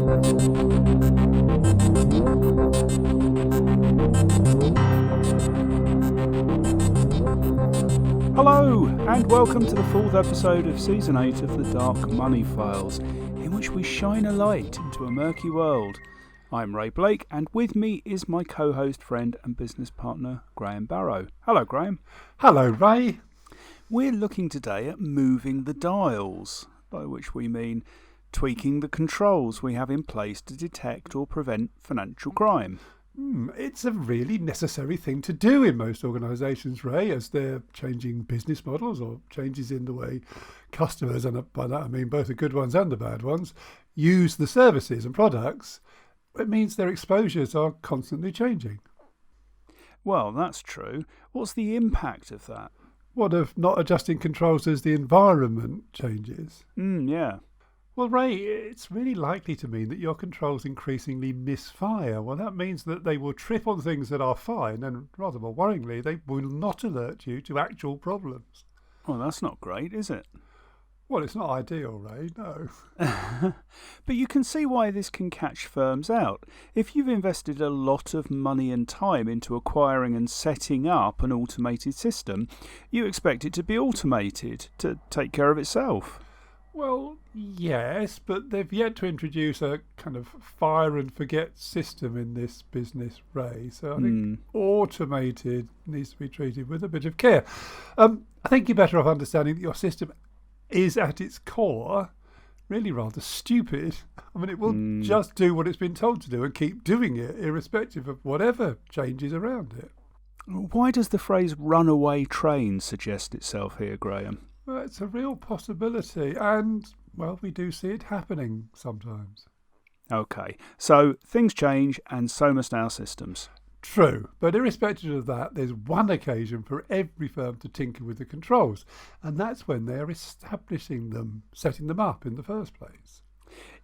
Hello, and welcome to the fourth episode of Season 8 of the Dark Money Files, in which we shine a light into a murky world. I'm Ray Blake, and with me is my co-host, friend and business partner, Graham Barrow. Hello, Graham. Hello, Ray. We're looking today at moving the dials, by which we mean tweaking the controls we have in place to detect or prevent financial crime. It's a really necessary thing to do in most organisations, Ray, as they're changing business models or changes in the way customers, and by that I mean both the good ones and the bad ones, use the services and products. It means their exposures are constantly changing. Well, that's true. What's the impact of that? What of not adjusting controls as the environment changes? Yeah. Well, Ray, it's really likely to mean that your controls increasingly misfire. Well, that means that they will trip on things that are fine, and rather more worryingly, they will not alert you to actual problems. Well, that's not great, is it? Well, it's not ideal, Ray, no. But you can see why this can catch firms out. If you've invested a lot of money and time into acquiring and setting up an automated system, you expect it to be automated, to take care of itself. Well, yes, but they've yet to introduce a kind of fire and forget system in this business, Ray. So I think automated needs to be treated with a bit of care. I think you're better off understanding that your system is at its core really rather stupid. I mean, it will just do what it's been told to do and keep doing it, irrespective of whatever changes around it. Why does the phrase runaway train suggest itself here, Graham? Well, it's a real possibility, and, well, we do see it happening sometimes. OK, so things change, and so must our systems. True, but irrespective of that, there's one occasion for every firm to tinker with the controls, and that's when they're establishing them, setting them up in the first place.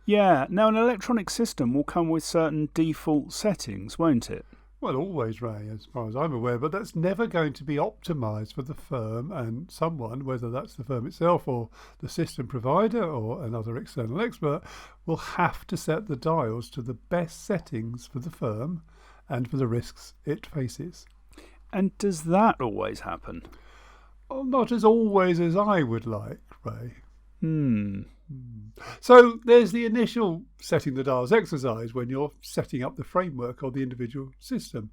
Yeah, now an electronic system will come with certain default settings, won't it? Well, always, Ray, as far as I'm aware, but that's never going to be optimised for the firm, and someone, whether that's the firm itself or the system provider or another external expert, will have to set the dials to the best settings for the firm and for the risks it faces. And does that always happen? Oh, not as always as I would like, Ray. So there's the initial setting the dials exercise when you're setting up the framework or the individual system.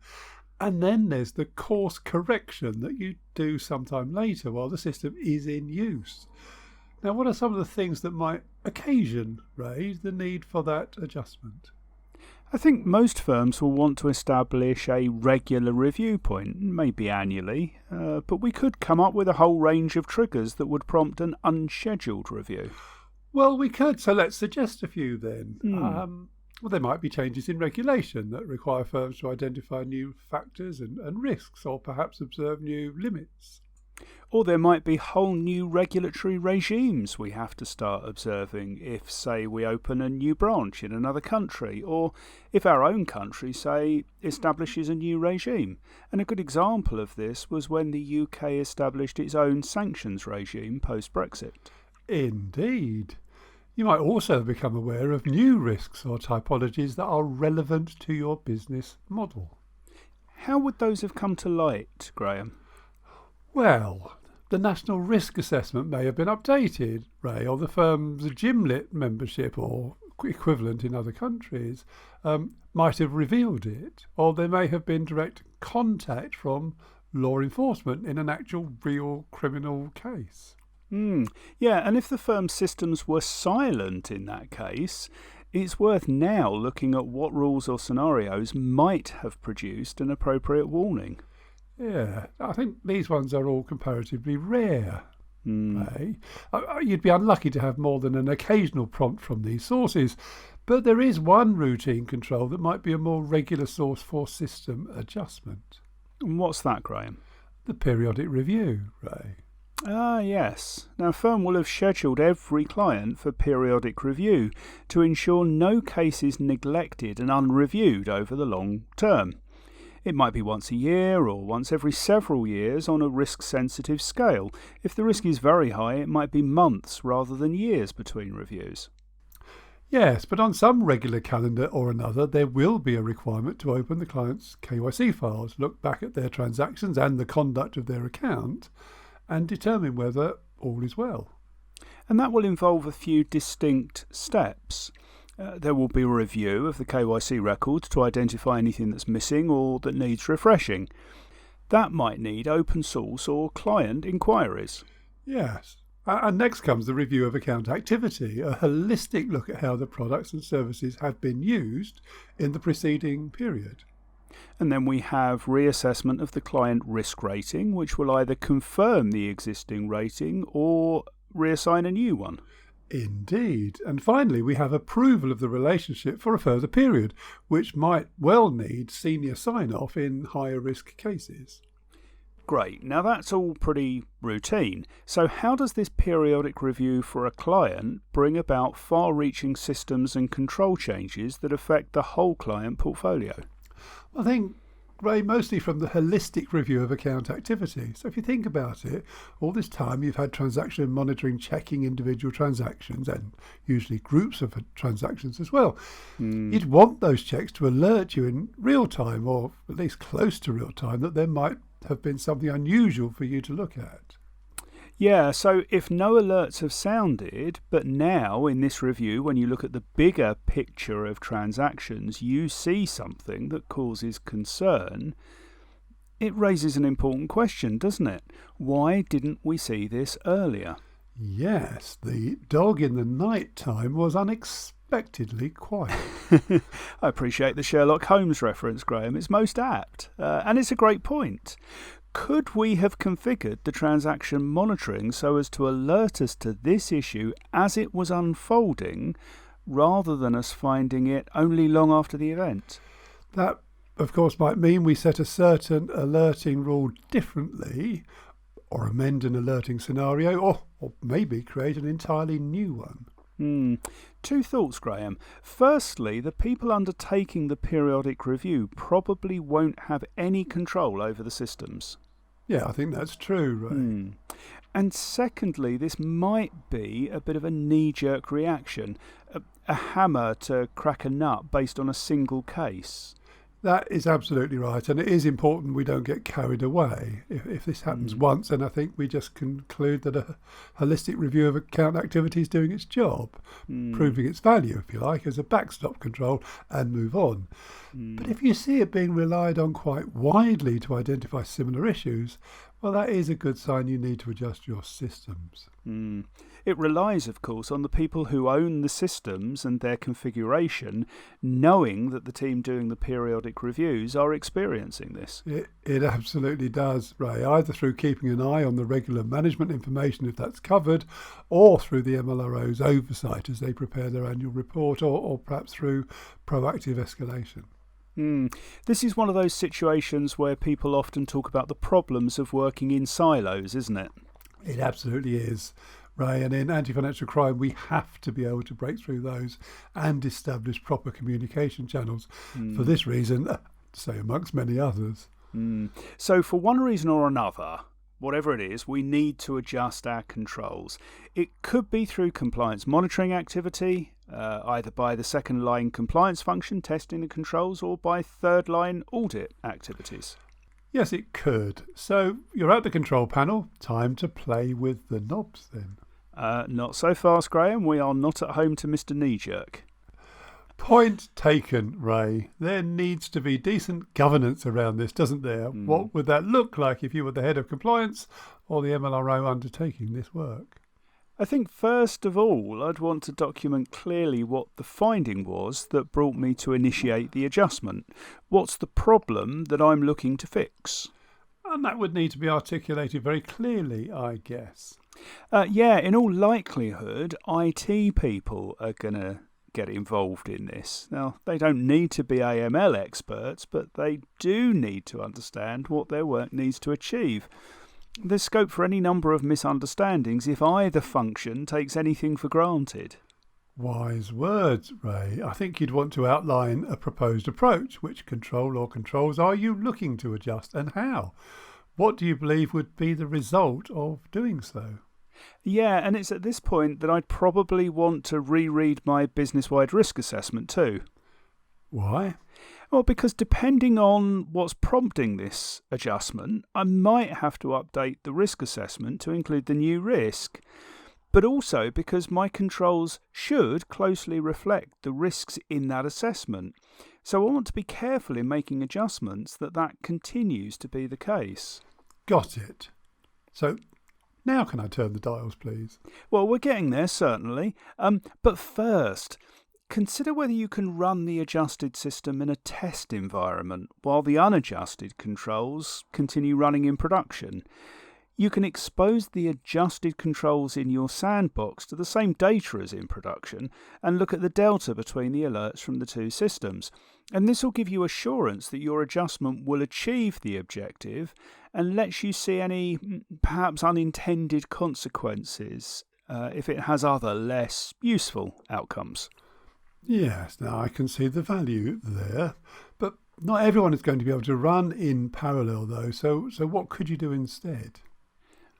And then there's the course correction that you do sometime later while the system is in use. Now, what are some of the things that might occasion, Ray, the need for that adjustment? I think most firms will want to establish a regular review point, maybe annually, but we could come up with a whole range of triggers that would prompt an unscheduled review. Well, we could, so let's suggest a few then. Well, there might be changes in regulation that require firms to identify new factors and risks, or perhaps observe new limits. Or there might be whole new regulatory regimes we have to start observing if, say, we open a new branch in another country, or if our own country, say, establishes a new regime. And a good example of this was when the UK established its own sanctions regime post-Brexit. Indeed. You might also become aware of new risks or typologies that are relevant to your business model. How would those have come to light, Graham? Well, the National Risk Assessment may have been updated, Ray, or the firm's GIMLIT membership or equivalent in other countries might have revealed it, or there may have been direct contact from law enforcement in an actual real criminal case. Yeah, and if the firm's systems were silent in that case, it's worth now looking at what rules or scenarios might have produced an appropriate warning. Yeah, I think these ones are all comparatively rare. You'd be unlucky to have more than an occasional prompt from these sources, but there is one routine control that might be a more regular source for system adjustment. And what's that, Graham? The periodic review, Ray. Ah, yes. Now, a firm will have scheduled every client for periodic review to ensure no case is neglected and unreviewed over the long term. It might be once a year or once every several years on a risk-sensitive scale. If the risk is very high, it might be months rather than years between reviews. Yes, but on some regular calendar or another, there will be a requirement to open the client's KYC files, look back at their transactions and the conduct of their account, and determine whether all is well. And that will involve a few distinct steps. There will be a review of the KYC records to identify anything that's missing or that needs refreshing. That might need open source or client inquiries. Yes. And next comes the review of account activity, a holistic look at how the products and services have been used in the preceding period. And then we have reassessment of the client risk rating, which will either confirm the existing rating or reassign a new one. Indeed. And finally, we have approval of the relationship for a further period, which might well need senior sign-off in higher risk cases. Great. Now that's all pretty routine. So how does this periodic review for a client bring about far-reaching systems and control changes that affect the whole client portfolio? I think, Ray, mostly from the holistic review of account activity. So if you think about it, all this time you've had transaction monitoring checking individual transactions and usually groups of transactions as well. You'd want those checks to alert you in real time, or at least close to real time, that there might have been something unusual for you to look at. Yeah, so if no alerts have sounded, but now in this review, when you look at the bigger picture of transactions, you see something that causes concern, it raises an important question, doesn't it? Why didn't we see this earlier? Yes, the dog in the night time was unexpectedly quiet. I appreciate the Sherlock Holmes reference, Graham. It's most apt, and it's a great point. Could we have configured the transaction monitoring so as to alert us to this issue as it was unfolding, rather than us finding it only long after the event? That, of course, might mean we set a certain alerting rule differently, or amend an alerting scenario, or maybe create an entirely new one. Two thoughts, Graham. Firstly, the people undertaking the periodic review probably won't have any control over the systems. Yeah, I think that's true, Ray. And secondly, this might be a bit of a knee-jerk reaction, a hammer to crack a nut based on a single case. That is absolutely right, and it is important we don't get carried away. If this happens once, then I think we just conclude that a holistic review of account activity is doing its job, proving its value, if you like, as a backstop control, and move on. But if you see it being relied on quite widely to identify similar issues, well, that is a good sign you need to adjust your systems. It relies, of course, on the people who own the systems and their configuration, knowing that the team doing the periodic reviews are experiencing this. It absolutely does, Ray, either through keeping an eye on the regular management information if that's covered, or through the MLRO's oversight as they prepare their annual report, or perhaps through proactive escalation. This is one of those situations where people often talk about the problems of working in silos, isn't it? It absolutely is, Ray, and in anti-financial crime we have to be able to break through those and establish proper communication channels for this reason, say amongst many others. So for one reason or another, whatever it is, we need to adjust our controls. It could be through compliance monitoring activity, either by the second line compliance function testing the controls, or by third line audit activities. Yes, it could. So you're at the control panel. Time to play with the knobs then. Not so fast, Graham. We are not at home to Mr. Knee-Jerk. Point taken, Ray. There needs to be decent governance around this, doesn't there? What would that look like if you were the head of compliance or the MLRO undertaking this work? I think first of all, I'd want to document clearly what the finding was that brought me to initiate the adjustment. What's the problem that I'm looking to fix? And that would need to be articulated very clearly, I guess. Yeah, in all likelihood, IT people are going to get involved in this. Now, they don't need to be AML experts, but they do need to understand what their work needs to achieve. There's scope for any number of misunderstandings if either function takes anything for granted. Wise words, Ray. I think you'd want to outline a proposed approach. Which control or controls are you looking to adjust, and how? What do you believe would be the result of doing so? Yeah, and it's at this point that I'd probably want to reread my business-wide risk assessment too. Why? Well, because depending on what's prompting this adjustment, I might have to update the risk assessment to include the new risk. But also because my controls should closely reflect the risks in that assessment. So I want to be careful in making adjustments that continues to be the case. Got it. So now can I turn the dials, please? Well, we're getting there, certainly. But first, consider whether you can run the adjusted system in a test environment while the unadjusted controls continue running in production. You can expose the adjusted controls in your sandbox to the same data as in production and look at the delta between the alerts from the two systems. And this will give you assurance that your adjustment will achieve the objective and lets you see any perhaps unintended consequences if it has other less useful outcomes. Yes, now I can see the value there, but not everyone is going to be able to run in parallel though, so what could you do instead?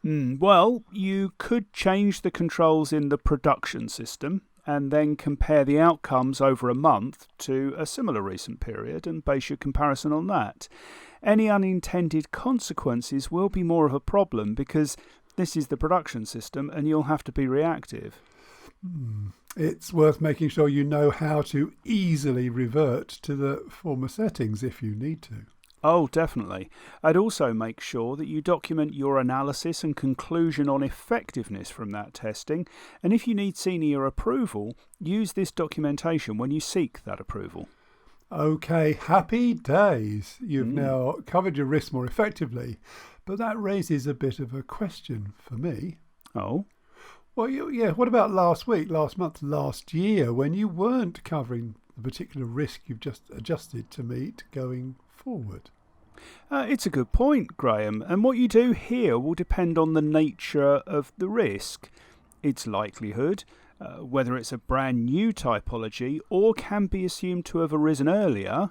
Well, you could change the controls in the production system and then compare the outcomes over a month to a similar recent period and base your comparison on that. Any unintended consequences will be more of a problem because this is the production system and you'll have to be reactive. It's worth making sure you know how to easily revert to the former settings if you need to. Oh, definitely. I'd also make sure that you document your analysis and conclusion on effectiveness from that testing, and if you need senior approval, use this documentation when you seek that approval. Okay, happy days. You've now covered your risks more effectively, but that raises a bit of a question for me. Oh? Well, yeah, what about last week, last month, last year, when you weren't covering the particular risk you've just adjusted to meet going forward? It's a good point, Graham, and what you do here will depend on the nature of the risk, its likelihood, whether it's a brand new typology or can be assumed to have arisen earlier,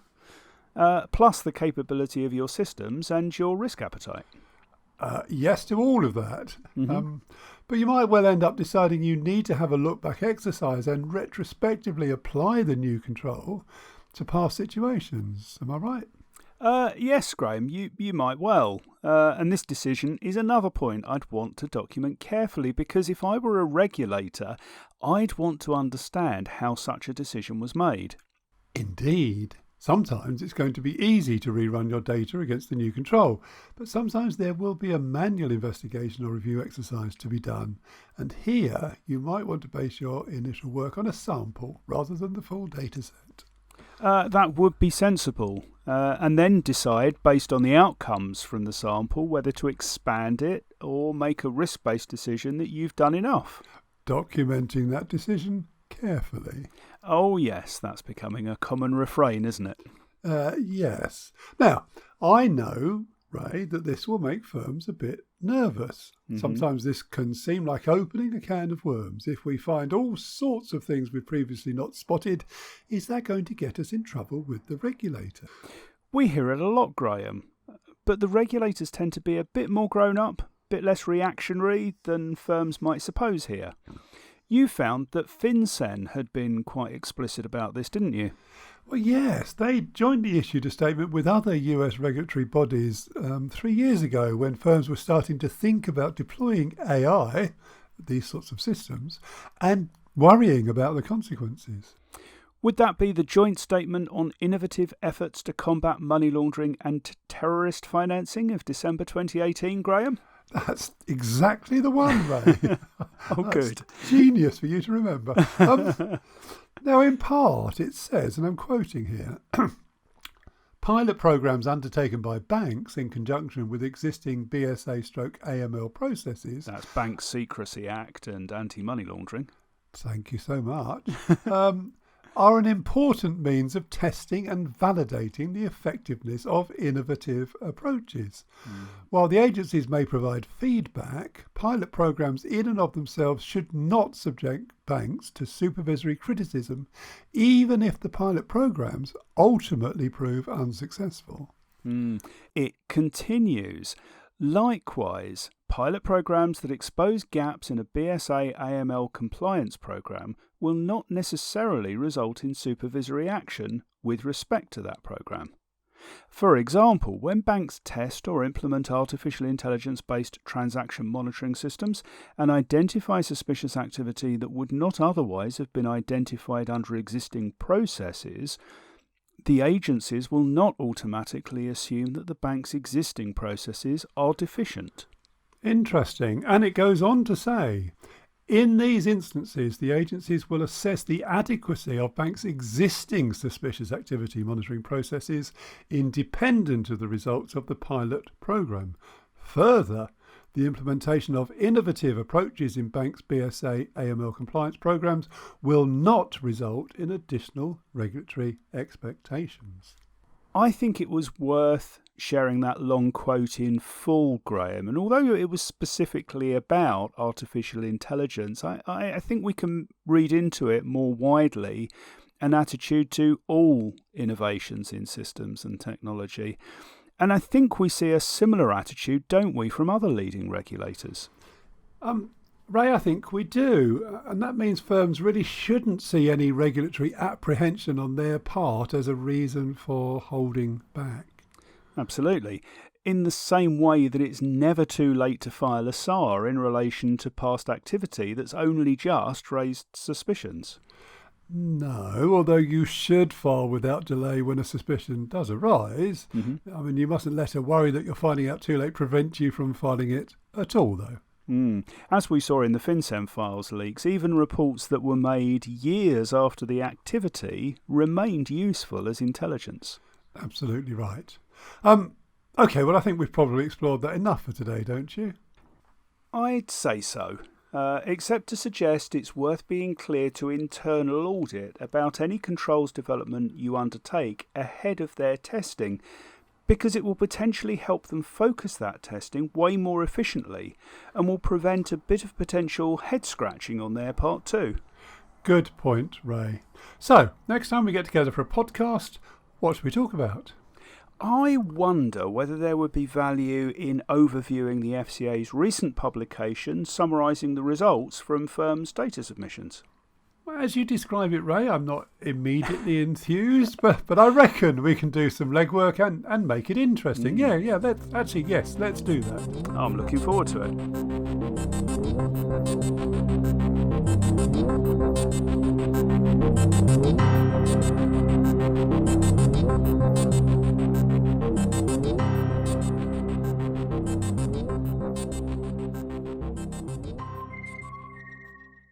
plus the capability of your systems and your risk appetite. Yes to all of that. But you might well end up deciding you need to have a look-back exercise and retrospectively apply the new control to past situations. Am I right? Yes, Graham, you might well. And this decision is another point I'd want to document carefully because if I were a regulator, I'd want to understand how such a decision was made. Indeed. Sometimes it's going to be easy to rerun your data against the new control, but sometimes there will be a manual investigation or review exercise to be done. And here you might want to base your initial work on a sample rather than the full data set. That would be sensible, and then decide, based on the outcomes from the sample, whether to expand it or make a risk-based decision that you've done enough. Documenting that decision carefully. Oh yes, that's becoming a common refrain, isn't it? Yes. Now, I know, Ray, that this will make firms a bit nervous. Sometimes this can seem like opening a can of worms. If we find all sorts of things we've previously not spotted, is that going to get us in trouble with the regulator? We hear it a lot, Graham, but the regulators tend to be a bit more grown up, a bit less reactionary than firms might suppose here. You found that FinCEN had been quite explicit about this, didn't you? Well, yes, they jointly issued a statement with other US regulatory bodies 3 years ago when firms were starting to think about deploying AI, these sorts of systems, and worrying about the consequences. Would that be the joint statement on innovative efforts to combat money laundering and terrorist financing of December 2018, Graham? That's exactly the one, Ray. Oh, good. Genius for you to remember. Now, in part, it says, and I'm quoting here, pilot programs undertaken by banks in conjunction with existing BSA/AML processes. That's Bank Secrecy Act and anti-money laundering. Thank you so much. Are an important means of testing and validating the effectiveness of innovative approaches. While the agencies may provide feedback, pilot programs in and of themselves should not subject banks to supervisory criticism, even if the pilot programs ultimately prove unsuccessful. It continues. Likewise, pilot programs that expose gaps in a BSA AML compliance program will not necessarily result in supervisory action with respect to that program. For example, when banks test or implement artificial intelligence-based transaction monitoring systems and identify suspicious activity that would not otherwise have been identified under existing processes, the agencies will not automatically assume that the bank's existing processes are deficient. Interesting. And it goes on to say, in these instances, the agencies will assess the adequacy of banks' existing suspicious activity monitoring processes independent of the results of the pilot program. Further, the implementation of innovative approaches in banks' BSA AML compliance programs will not result in additional regulatory expectations. I think it was worth sharing that long quote in full, Graham, and although it was specifically about artificial intelligence, I think we can read into it more widely an attitude to all innovations in systems and technology. And I think we see a similar attitude, don't we, from other leading regulators? Ray, I think we do. And that means firms really shouldn't see any regulatory apprehension on their part as a reason for holding back. Absolutely. In the same way that it's never too late to file a SAR in relation to past activity that's only just raised suspicions. No, although you should file without delay when a suspicion does arise. Mm-hmm. I mean, you mustn't let a worry that you're finding out too late prevent you from filing it at all, though. As we saw in the FinCEN files leaks, even reports that were made years after the activity remained useful as intelligence. Absolutely right. OK, well, I think we've probably explored that enough for today, don't you? I'd say so. Except to suggest it's worth being clear to internal audit about any controls development you undertake ahead of their testing, because it will potentially help them focus that testing way more efficiently and will prevent a bit of potential head-scratching on their part too. Good point, Ray. So, next time we get together for a podcast, what should we talk about? I wonder whether there would be value in overviewing the FCA's recent publication summarising the results from firms' data submissions. Well, as you describe it, Ray, I'm not immediately enthused, but I reckon we can do some legwork and make it interesting. Yeah, let's do that. I'm looking forward to it.